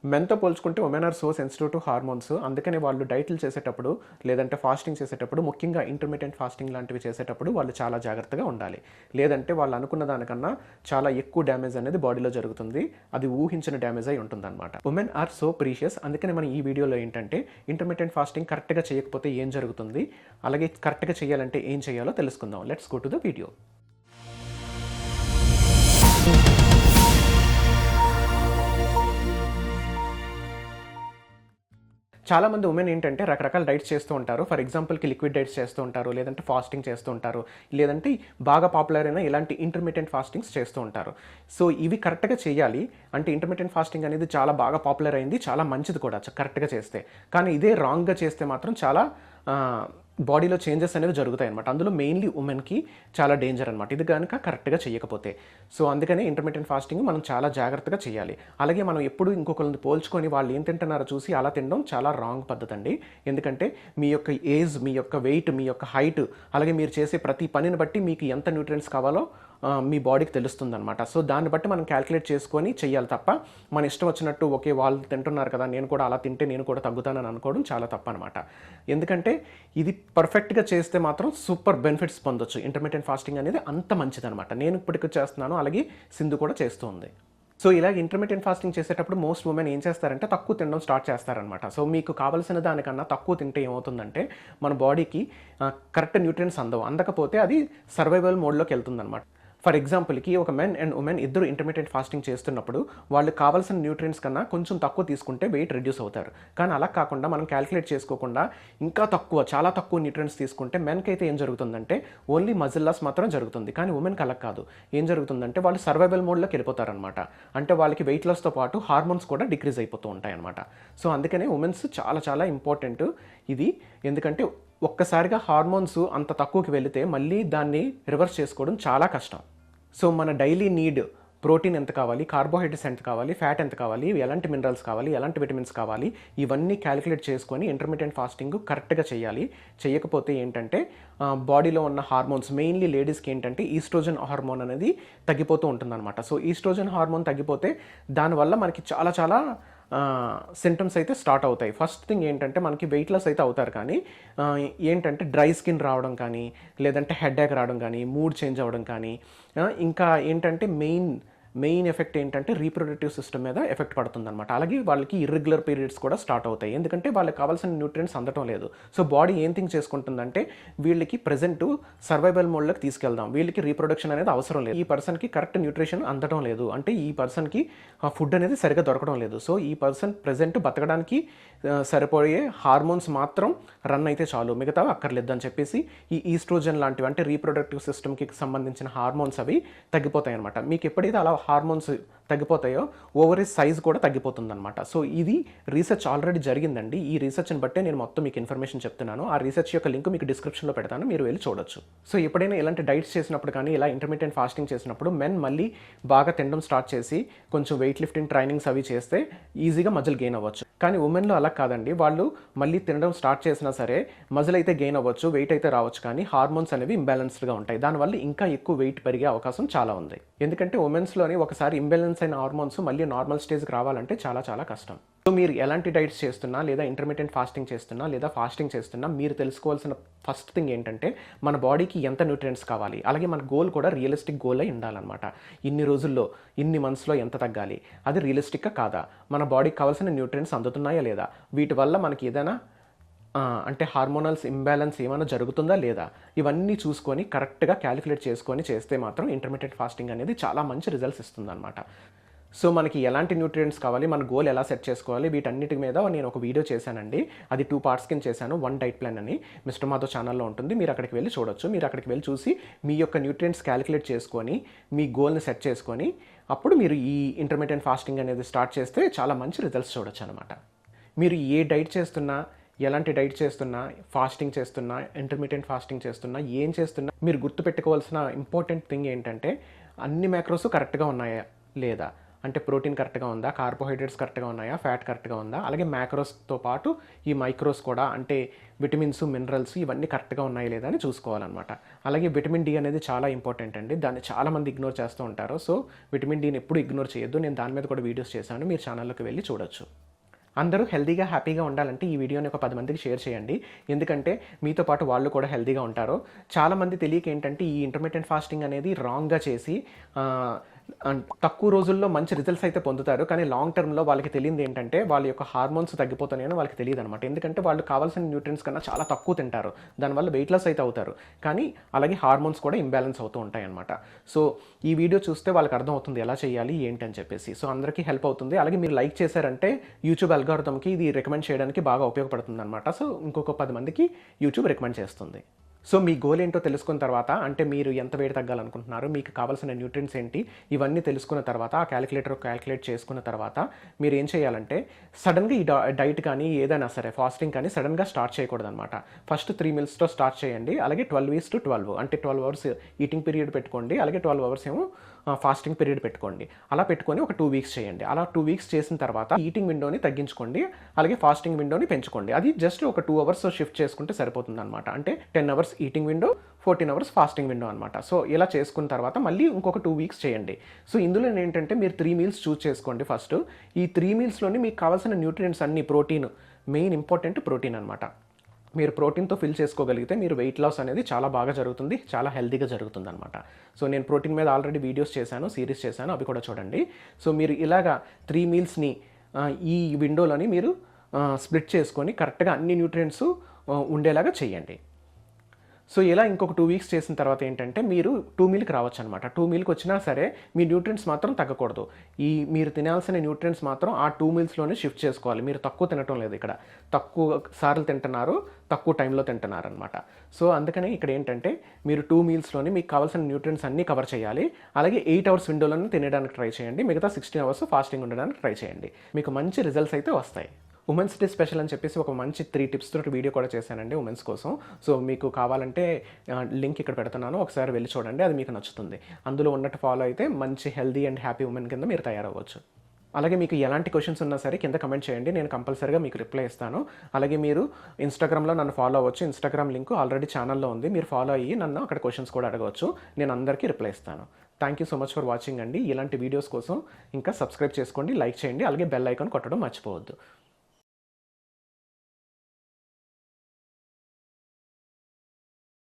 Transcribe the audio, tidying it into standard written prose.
మెన్‌తో పోల్చుకుంటే women are so sensitive to hormones. అందుకని వాళ్ళు డైట్‌లు చేసేటప్పుడు లేదంటే ఫాస్టింగ్ చేసేటప్పుడు ముఖ్యంగా ఇంటర్మిటెంట్ ఫాస్టింగ్ లాంటివి చేసేటప్పుడు వాళ్ళు చాలా జాగ్రత్తగా ఉండాలి. లేదంటే వాళ్ళు అనుకున్న దానికన్నా చాలా ఎక్కువ డ్యామేజ్ అనేది బాడీలో జరుగుతుంది. అది ఊహించిన డ్యామేజ్ అయి ఉంటుందన్నమాట. Women are so precious. అందుకని మనం ఈ వీడియోలో ఏంటంటే ఇంటర్మిటెంట్ ఫాస్టింగ్ కరెక్ట్‌గా చేయకపోతే ఏం జరుగుతుంది? అలాగే కరెక్ట్‌గా చేయాలంటే ఏం చేయాలో తెలుసుకుందాం. Let's go to the video. చాలామంది ఉమెన్ ఏంటంటే రకరకాల డైట్స్ చేస్తూ ఉంటారు. ఫర్ ఎగ్జాంపుల్‌కి లిక్విడ్ డైట్స్ చేస్తూ ఉంటారు. లేదంటే ఫాస్టింగ్ చేస్తూ ఉంటారు. లేదంటే బాగా పాపులర్ అయిన ఇలాంటి ఇంటర్మిటెంట్ ఫాస్టింగ్స్ చేస్తూ ఉంటారు. సో ఇవి కరెక్ట్‌గా చేయాలి. అంటే ఇంటర్మిటెంట్ ఫాస్టింగ్ అనేది చాలా బాగా పాపులర్ అయింది. చాలా మంచిది కూడా కరెక్ట్‌గా చేస్తే. కానీ ఇదే రాంగ్‌గా చేస్తే మాత్రం చాలా బాడీలో చేంజెస్ అనేవి జరుగుతాయన్నమాట. అందులో మెయిన్లీ ఉమెన్‌కి చాలా డేంజర్ అనమాట. ఇది కనుక కరెక్ట్‌గా చేయకపోతే. సో అందుకనే ఇంటర్మిటెంట్ ఫాస్టింగ్ మనం చాలా జాగ్రత్తగా చేయాలి. అలాగే మనం ఎప్పుడు ఇంకొకరిని పోల్చుకొని వాళ్ళు ఏం తింటున్నారో చూసి అలా తినడం చాలా రాంగ్ పద్ధతి అండి. ఎందుకంటే మీ యొక్క ఏజ్, మీ యొక్క వెయిట్, మీ యొక్క హైట్, అలాగే మీరు చేసే ప్రతి పనిని బట్టి మీకు ఎంత న్యూట్రియంట్స్ కావాలో మీ బాడీకి తెలుస్తుందన్నమాట. సో దాన్ని బట్టి మనం క్యాలిక్యులేట్ చేసుకొని చెయ్యాలి తప్ప మన ఇష్టం వచ్చినట్టు ఓకే వాళ్ళు తింటున్నారు కదా నేను కూడా అలా తింటే నేను కూడా తగ్గుతానని అనుకోవడం చాలా తప్పనమాట. ఎందుకంటే ఇది పర్ఫెక్ట్‌గా చేస్తే మాత్రం సూపర్ బెనిఫిట్స్ పొందొచ్చు. ఇంటర్మిటెంట్ ఫాస్టింగ్ అనేది అంత మంచిదనమాట. నేను ఇప్పటికి చేస్తున్నాను, అలాగే సింధు కూడా చేస్తూ ఉంది. సో ఇలా ఇంటర్మిటెంట్ ఫాస్టింగ్ చేసేటప్పుడు మోస్ట్ ఉమెన్ ఏం చేస్తారంటే తక్కువ తినడం స్టార్ట్ చేస్తారనమాట. సో మీకు కావాల్సిన దానికన్నా తక్కువ తింటే ఏమవుతుందంటే మన బాడీకి కరెక్ట్ న్యూట్రియంట్స్ అందవు. అందకపోతే అది సర్వైవల్ మోడ్‌లోకి వెళ్తుందనమాట. ఫర్ ఎగ్జాంపుల్‌కి ఒక మెన్ అండ్ ఉమెన్ ఇద్దరు ఇంటర్మిటెంట్ ఫాస్టింగ్ చేస్తున్నప్పుడు వాళ్ళు కావాల్సిన న్యూట్రియంట్స్ కన్నా కొంచెం తక్కువ తీసుకుంటే వెయిట్ రెడ్యూస్ అవుతారు. కానీ అలా కాకుండా మనం క్యాలిక్యులేట్ చేసుకోకుండా ఇంకా తక్కువ, చాలా తక్కువ న్యూట్రియంట్స్ తీసుకుంటే మెన్‌కి అయితే ఏం జరుగుతుందంటే ఓన్లీ మజిల్ లాస్ మాత్రం జరుగుతుంది. కానీ ఉమెన్‌కి అలా కాదు. ఏం జరుగుతుందంటే వాళ్ళు సర్వైవల్ మోడ్‌లోకి వెళ్ళిపోతారనమాట. అంటే వాళ్ళకి వెయిట్ లాస్‌తో పాటు హార్మోన్స్ కూడా డిక్రీజ్ అయిపోతూ ఉంటాయన్నమాట. సో అందుకనే ఉమెన్స్ చాలా చాలా ఇంపార్టెంట్ ఇది. ఎందుకంటే ఒక్కసారిగా హార్మోన్స్ అంత తక్కువకి వెళితే మళ్ళీ దాన్ని రివర్స్ చేసుకోవడం చాలా కష్టం. సో మన డైలీ నీడ్ ప్రోటీన్ ఎంత కావాలి, కార్బోహైడ్రేట్స్ ఎంత కావాలి, ఫ్యాట్ ఎంత కావాలి, ఎలాంటి మినరల్స్ కావాలి, ఎలాంటి విటమిన్స్ కావాలి, ఇవన్నీ క్యాలిక్యులేట్ చేసుకొని ఇంటర్మిటెంట్ ఫాస్టింగ్ కరెక్ట్గా చేయాలి. చేయకపోతే ఏంటంటే బాడీలో ఉన్న హార్మోన్స్, మెయిన్లీ లేడీస్కి ఏంటంటే ఈస్ట్రోజన్ హార్మోన్ అనేది తగ్గిపోతూ ఉంటుందన్నమాట. సో ఈస్ట్రోజన్ హార్మోన్ తగ్గిపోతే దానివల్ల మనకి చాలా చాలా సింటమ్స్ అయితే స్టార్ట్ అవుతాయి. ఫస్ట్ థింగ్ ఏంటంటే మనకి వెయిట్ లాస్ అయితే అవుతారు, కానీ ఏంటంటే డ్రై స్కిన్ రావడం కానీ, లేదంటే హెడేక్ రావడం కానీ, మూడ్ చేంజ్ అవ్వడం కానీ, ఇంకా ఏంటంటే మెయిన్ ఎఫెక్ట్ ఏంటంటే రీప్రొడక్టివ్ సిస్టమ్ మీద ఎఫెక్ట్ పడుతుందన్నమాట. అలాగే వాళ్ళకి ఇర్రెగ్యులర్ పీరియడ్స్ కూడా స్టార్ట్ అవుతాయి. ఎందుకంటే వాళ్ళకి కావాల్సిన న్యూట్రియంట్స్ అందటం లేదు. సో బాడీ ఏం థింక్ చేసుకుంటుందంటే వీళ్ళకి ప్రెజెంట్ సర్వైవల్ మోడ్లోకి తీసుకెళ్దాం, వీళ్ళకి రీప్రొడక్షన్ అనేది అవసరం లేదు, ఈ పర్సన్కి కరెక్ట్ న్యూట్రిషన్ అందటం లేదు, అంటే ఈ పర్సన్కి ఫుడ్ అనేది సరిగ్గా దొరకడం లేదు. సో ఈ పర్సన్ ప్రెజెంట్ బతకడానికి సరిపోయే హార్మోన్స్ మాత్రం రన్ అయితే చాలు, మిగతావి అక్కర్లేదని చెప్పేసి ఈ ఈస్ట్రోజన్ లాంటివి అంటే రీప్రొడక్టివ్ సిస్టమ్కి సంబంధించిన హార్మోన్స్ అవి తగ్గిపోతాయి అనమాట. మీకు ఎప్పుడైతే అలా హార్మోన్స్ తగ్గిపోతాయో ఓవరీ సైజ్ కూడా తగ్గిపోతుందన్నమాట. సో ఇది రీసెర్చ్ ఆల్రెడీ జరిగిందండి. ఈ రీసెర్చ్ని బట్టే నేను మొత్తం మీకు ఇన్ఫర్మేషన్ చెప్తున్నాను. ఆ రీసెర్చ్ యొక్క లింక్ మీకు డిస్క్రిప్షన్లో పెడతాను, మీరు వెళ్ళి చూడొచ్చు. సో ఎప్పుడైనా ఇలాంటి డైట్స్ చేసినప్పుడు కానీ, ఇలా ఇంటర్మిటెంట్ ఫాస్టింగ్ చేసినప్పుడు మెన్ మళ్ళీ బాగా తినడం స్టార్ట్ చేసి కొంచెం వెయిట్ లిఫ్టింగ్ ట్రైనింగ్స్ అవి చేస్తే ఈజీగా మజిల్ గెయిన్ అవ్వచ్చు. కానీ ఉమెన్లో అలా కాదండి. వాళ్ళు మళ్ళీ తినడం స్టార్ట్ చేసినా సరే మజిల్ అయితే గెయిన్ అవ్వచ్చు, వెయిట్ అయితే రావచ్చు, కానీ హార్మోన్స్ అనేవి ఇంబ్యాలెన్స్డ్గా ఉంటాయి. దానివల్ల ఇంకా ఎక్కువ వెయిట్ పెరిగే అవకాశం చాలా ఉంది. ఎందుకంటే ఉమెన్స్లోని ఒకసారి ఇంబ్యాలెన్స్ అయిన హార్మోన్స్ మళ్ళీ నార్మల్ స్టేజ్కి రావాలంటే చాలా చాలా కష్టం. సో మీరు ఎలాంటి డైట్స్ చేస్తున్నా, లేదా ఇంటర్మిటెంట్ ఫాస్టింగ్ చేస్తున్నా, లేదా ఫాస్టింగ్ చేస్తున్నా, మీరు తెలుసుకోవాల్సిన ఫస్ట్ థింగ్ ఏంటంటే మన బాడీకి ఎంత న్యూట్రియంట్స్ కావాలి, అలాగే మన గోల్ కూడా రియలిస్టిక్ గోల్ అయి ఉండాలన్నమాట. ఇన్ని రోజుల్లో, ఇన్ని మంత్స్లో ఎంత తగ్గాలి, అది రియలిస్టిక్గా కాదా, మన బాడీకి కావాల్సిన న్యూట్రియంట్స్ అందుతున్నాయా లేదా, వీటి వల్ల మనకి ఏదైనా అంటే హార్మోనల్స్ ఇంబ్యాలెన్స్ ఏమైనా జరుగుతుందా లేదా, ఇవన్నీ చూసుకొని కరెక్ట్గా క్యాలిక్యులేట్ చేసుకొని చేస్తే మాత్రం ఇంటర్మిటెంట్ ఫాస్టింగ్ అనేది చాలా మంచి రిజల్ట్స్ ఇస్తుందన్నమాట. సో మనకి ఎలాంటి న్యూట్రియంట్స్ కావాలి, మన గోల్ ఎలా సెట్ చేసుకోవాలి, వీటన్నిటి మీద నేను ఒక వీడియో చేశానండి. అది 2 పార్ట్స్ కింద చేశాను. 1 డైట్ ప్లాన్ అని మిస్టర్ మాధవ్ ఛానల్లో ఉంటుంది, మీరు అక్కడికి వెళ్ళి చూడొచ్చు. మీరు అక్కడికి వెళ్ళి చూసి మీ యొక్క న్యూట్రియంట్స్ క్యాలిక్యులేట్ చేసుకొని మీ గోల్ని సెట్ చేసుకొని అప్పుడు మీరు ఈ ఇంటర్మిటెంట్ ఫాస్టింగ్ అనేది స్టార్ట్ చేస్తే చాలా మంచి రిజల్ట్స్ చూడొచ్చు అనమాట. మీరు ఏ డైట్ చేస్తున్నా, ఎలాంటి డైట్ చేస్తున్నా, ఫాస్టింగ్ చేస్తున్నా, ఇంటర్మిటెంట్ ఫాస్టింగ్ చేస్తున్నా, ఏం చేస్తున్నా మీరు గుర్తుపెట్టుకోవాల్సిన ఇంపార్టెంట్ థింగ్ ఏంటంటే అన్ని మ్యాక్రోస్ కరెక్ట్గా ఉన్నాయా లేదా, అంటే ప్రోటీన్ కరెక్ట్గా ఉందా, కార్బోహైడ్రేట్స్ కరెక్ట్గా ఉన్నాయా, ఫ్యాట్ కరెక్ట్గా ఉందా, అలాగే మ్యాక్రోస్తో పాటు ఈ మైక్రోస్ కూడా అంటే విటమిన్స్, మినరల్స్ ఇవన్నీ కరెక్ట్గా ఉన్నాయి లేదా అని చూసుకోవాలన్నమాట. అలాగే విటమిన్ డి అనేది చాలా ఇంపార్టెంట్ అండి. దాన్ని చాలామంది ఇగ్నోర్ చేస్తూ ఉంటారు. సో విటమిన్ డిని ఎప్పుడు ఇగ్నోర్ చేయొద్దు. నేను దాని మీద కూడా వీడియోస్ చేశాను, మీరు ఛానల్లోకి వెళ్ళి చూడొచ్చు. అందరూ హెల్తీగా, హ్యాపీగా ఉండాలంటే ఈ వీడియోని ఒక 10 మందికి షేర్ చేయండి. ఎందుకంటే మీతో పాటు వాళ్ళు కూడా హెల్తీగా ఉంటారు. చాలామంది తెలియక ఏంటంటే ఈ ఇంటర్మిటెంట్ ఫాస్టింగ్ అనేది రాంగ్గా చేసి తక్కువ రోజుల్లో మంచి రిజల్ట్స్ అయితే పొందుతారు. కానీ లాంగ్ టర్మ్లో వాళ్ళకి తెలియదు ఏంటంటే వాళ్ళ యొక్క హార్మోన్స్ తగ్గిపోతున్నాయని వాళ్ళకి తెలియదు అనమాట. ఎందుకంటే వాళ్ళు కావాల్సిన న్యూట్రియన్స్ కన్నా చాలా తక్కువ తింటారు. దానివల్ల వెయిట్ లాస్ అయితే అవుతారు. కానీ అలాగే హార్మోన్స్ కూడా ఇంబ్యాలెన్స్ అవుతూ ఉంటాయి అనమాట. సో ఈ వీడియో చూస్తే వాళ్ళకి అర్థం అవుతుంది ఎలా చేయాలి ఏంటి అని చెప్పేసి. సో అందరికీ హెల్ప్ అవుతుంది. అలాగే మీరు లైక్ చేశారంటే యూట్యూబ్ అల్గారిథంకి ఇది రికమెండ్ చేయడానికి బాగా ఉపయోగపడుతుంది అనమాట. సో ఇంకొక 10 మందికి యూట్యూబ్ రికమెండ్ చేస్తుంది. సో మీ గోల్ ఏంటో తెలుసుకున్న తర్వాత, అంటే మీరు ఎంత వెయిట్ తగ్గాలనుకుంటున్నారు, మీకు కావాల్సిన న్యూట్రియన్స్ ఏంటి, ఇవన్నీ తెలుసుకున్న తర్వాత ఆ క్యాలిక్యులేట్ చేసుకున్న తర్వాత మీరు ఏం చేయాలంటే సడన్గా ఈ డైట్ కానీ ఏదైనా సరే ఫాస్టింగ్ కానీ సడన్గా స్టార్ట్ చేయకూడదు అనమాట. ఫస్ట్ 3 మీల్స్తో స్టార్ట్ చేయండి. అలాగే 12:12 అంటే 12 అవర్స్ ఈటింగ్ పీరియడ్ పెట్టుకోండి. అలాగే 12 అవర్స్ ఏమో ఫాస్టింగ్ పీరియడ్ పెట్టుకోండి. అలా పెట్టుకొని ఒక 2 వీక్స్ చేయండి. అలా 2 వీక్స్ చేసిన తర్వాత ఈటింగ్ విండోని తగ్గించుకోండి. అలాగే ఫాస్టింగ్ విండోని పెంచుకోండి. అది జస్ట్ ఒక 2 అవర్స్ షిఫ్ట్ చేసుకుంటే సరిపోతుంది అనమాట. అంటే 10 hours eating window, 14 hours fasting window అనమాట. సో ఇలా చేసుకున్న తర్వాత మళ్ళీ ఇంకొక 2 వీక్స్ చేయండి. సో ఇందులో ఏంటంటే మీరు 3 మీల్స్ చూస్ చేసుకోండి ఫస్ట్. ఈ 3 మీల్స్లోని మీకు కావాల్సిన న్యూట్రియంట్స్ అన్ని ప్రోటీన్, మెయిన్ ఇంపార్టెంట్ ప్రోటీన్ అనమాట. మీరు ప్రోటీన్తో ఫిల్ చేసుకోగలిగితే మీరు వెయిట్ లాస్ అనేది చాలా బాగా జరుగుతుంది, చాలా హెల్తీగా జరుగుతుంది అనమాట. సో నేను ప్రోటీన్ మీద ఆల్రెడీ వీడియోస్ చేశాను, సిరీస్ చేశాను, అవి కూడా చూడండి. సో మీరు ఇలాగా 3 మీల్స్ని ఈ విండోలోని మీరు స్ప్లిట్ చేసుకొని కరెక్ట్గా అన్ని న్యూట్రియంట్స్ ఉండేలాగా చేయండి. సో ఇలా ఇంకొక 2 వీక్స్ చేసిన తర్వాత ఏంటంటే మీరు 2 మీల్కి రావచ్చు అనమాట. 2 మీల్కి వచ్చినా సరే మీ న్యూట్రియంట్స్ మాత్రం తగ్గకూడదు. మీరు తినాల్సిన న్యూట్రియంట్స్ మాత్రం ఆ 2 మీల్స్లోనే షిఫ్ట్ చేసుకోవాలి. మీరు తక్కువ తినటం లేదు, ఇక్కడ తక్కువ సార్లు తింటున్నారు, తక్కువ టైంలో తింటున్నారు అనమాట. సో అందుకని ఇక్కడ ఏంటంటే మీరు 2 మీల్స్లోని మీకు కావాల్సిన న్యూట్రియంట్స్ అన్నీ కవర్ చేయాలి. అలాగే 8 అవర్స్ విండోలోనే తినడానికి ట్రై చేయండి. మిగతా 16 అవర్స్ ఫాస్టింగ్ ఉండడానికి ట్రై చేయండి. మీకు మంచి రిజల్ట్స్ అయితే వస్తాయి. ఉమెన్స్ డే స్పెషల్ అని చెప్పేసి ఒక మంచి 3 టిప్స్ తోటి వీడియో కూడా చేశానండి ఉమెన్స్ కోసం. సో మీకు కావాలంటే లింక్ ఇక్కడ పెడుతున్నాను, ఒకసారి వెళ్ళి చూడండి, అది మీకు నచ్చుతుంది. అందులో ఉన్నట్టు ఫాలో అయితే మంచి హెల్దీ అండ్ హ్యాపీ ఉమెన్ కింద మీరు తయారవ్వచ్చు. అలాగే మీకు ఎలాంటి క్వశ్చన్స్ ఉన్నా సరే కింద కమెంట్ చేయండి, నేను కంపల్సరీగా మీకు రిప్లై ఇస్తాను. అలాగే మీరు ఇన్స్టాగ్రామ్లో నన్ను ఫాలో అవ్వచ్చు. ఇన్స్టాగ్రామ్ లింక్ ఆల్రెడీ ఛానల్లో ఉంది, మీరు ఫాలో అయ్యి నన్ను అక్కడ క్వశ్చన్స్ కూడా అడగవచ్చు. నేను అందరికీ రిప్లై ఇస్తాను. Thank you so much for watching అండి. ఇలాంటి వీడియోస్ కోసం ఇంకా సబ్స్క్రైబ్ చేసుకోండి, లైక్ చేయండి, అలాగే బెల్ ఐకాన్ కొట్టడం మర్చిపోవద్దు.